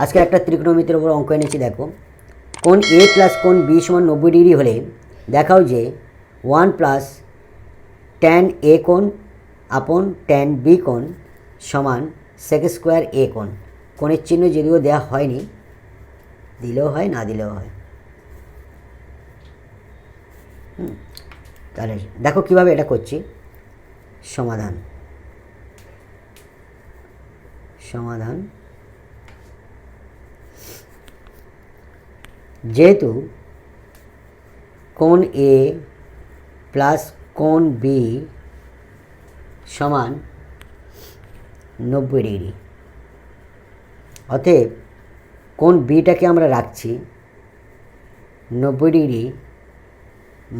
আজকে একটা ত্রিকোণমিতির উপর অঙ্ক এনেছি। দেখো, কোণ এ প্লাস কোণ বি সমান 90 ডিগ্রি হলে দেখাও যে 1 প্লাস ট্যান এ কোণ আপন ট্যান বি কোণ সমান সেক স্কোয়ার এ কোণ। কোণের চিহ্ন যদিও দেওয়া হয়নি, দিলেও হয় না দিলেও হয়। তাহলে দেখো কিভাবে এটা করছি। সমাধান সমাধান যেহেতু কোণ এ প্লাস কোণ বি সমান 90 ডিগ্রি, অতএব কোণ বিটাকে আমরা রাখছি 90 ডিগ্রি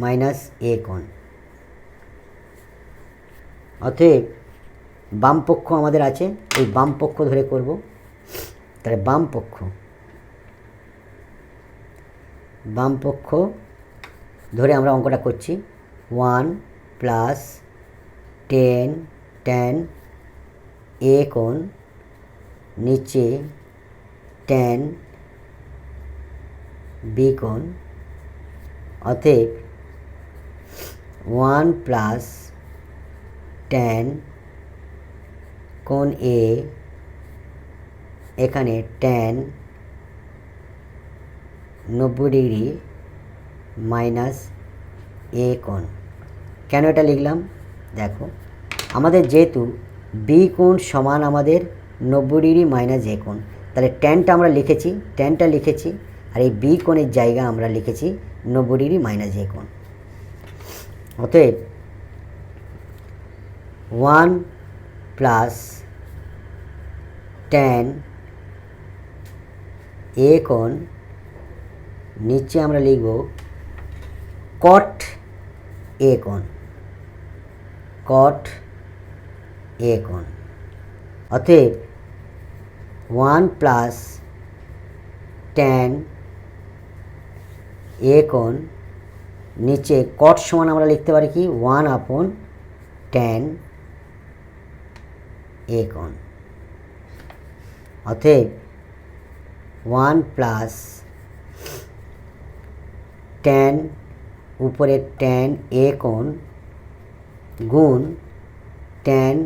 মাইনাস এ কোণ। অতএব বাম পক্ষ আমাদের আছে, এই বাম পক্ষ ধরে করব। তাহলে বাম পক্ষ ধরে আমরা অঙ্কটা করছি। 1 প্লাস 10 ট্যান এ কোণ নিচে ট্যান বি কোণ, অতএব 1 প্লাস ট্যান কোণ এ, এখানে ট্যান 90 ডিগ্রি মাইনাস এ কোণ। কেন এটা লিখলাম দেখো, আমাদের যেহেতু বি কোণ সমান আমাদের 90 ডিগ্রি মাইনাস এ কোণ, তাহলে ট্যানটা আমরা লিখেছি, আর এই বি কোণের জায়গা আমরা লিখেছি 90 ডিগ্রি মাইনাস এ কোণ। অতএব 1 প্লাস ট্যান এ কোণ নিচে আমরা লিখব কট এ কোণ, অতএব 1 প্লাস ট্যান এ কোণ নিচে কট সমান আমরা লিখতে পারি কি 1 আপন ট্যান এ কোণ। অতএব 1 প্লাস ট্যান উপরে ট্যান এ কোণ গুণ ট্যান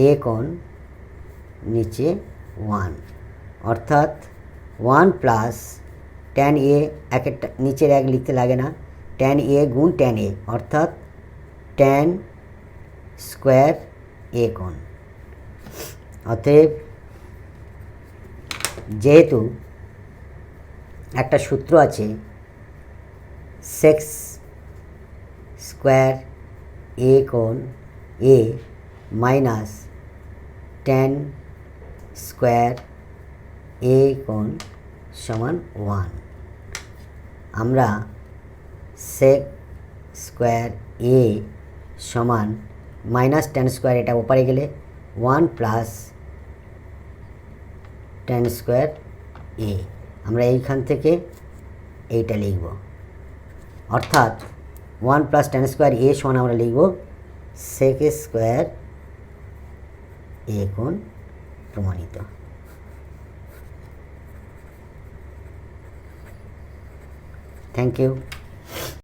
এ কোণ নিচে 1, অর্থাৎ 1 প্লাস ট্যান এ, একটা নিচের এক লিখতে লাগে না, ট্যান এ গুণ ট্যান এ, অর্থাৎ ট্যান স্কোয়ার এ কোণ। অতএব যেহেতু একটা সূত্র আছে সেক স্কোয়ার এ কোণ এ মাইনাস ট্যান স্কোয়ার এ কোণ সমান 1, আমরা সেক স্কোয়ার এ সমান মাইনাস ট্যান স্কোয়ার, এটা ওপারে গেলে 1 প্লাস ট্যান স্কোয়ার এ, আমরা এইখান থেকে এইটা লিখব, অর্থাৎ 1 প্লাস ট্যান স্কোয়ার এ সমান আমরা লিখব সেক স্কোয়ার এ কোণ প্রমাণিত। Thank you.